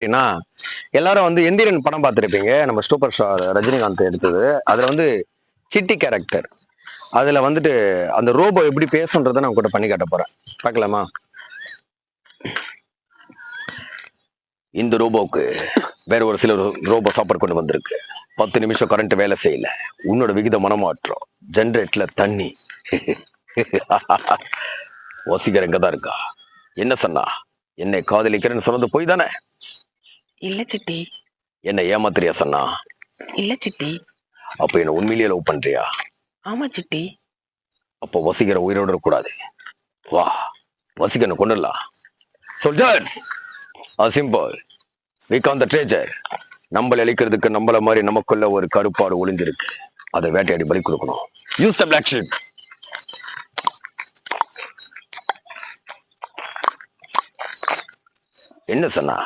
ஏன்னா எல்லாரும் வந்து எந்திரன் படம் பார்த்துருப்பீங்க, நம்ம சூப்பர் ஸ்டார் ரஜினிகாந்த் எடுத்தது. அதுல வந்து சிட்டி கேரக்டர். அதுல வந்துட்டு அந்த ரோபோ எப்படி பேசுன்றதை நான் கூட பண்ணி காட்ட போறேன். பார்க்கலாமா? இந்த ரோபோக்கு வேற ஒரு சில ரோபோ சாப்பாடு கொண்டு வந்திருக்கு. 10 நிமிஷம் கரண்ட் வேலை செய்யல. உன்னோட விகித மனமாற்றம் ஜென்ரேட்ல தண்ணி. வசீகர் எங்கதான் இருக்கா? என்ன சொன்னா? என்னை காதலிக்கிறேன்னு சொன்னது போய் தானே? இல்ல சிட்டி. என்ன ஏமாத்திரியா சொன்னா? இல்ல சிட்டி. அப்ப என்ன உண்மையிலேயே லவ் பண்றியா? ஆமா சிட்டி. அப்போ வசீகரை உயிரோட கூடாது. வா, வசீகரனை கொண்டுடலாம். Soldiers, simple. விகாந்த ட்ரேஜர். நம்மளை அழிக்கிறதுக்கு நம்மள மாதிரி நமக்குள்ள ஒரு கருப்பாடு ஒளிஞ்சிருக்கு. அதை வேட்டையாடி பலி கொடுக்கணும். Use the black sheet. என்ன சொன்னா?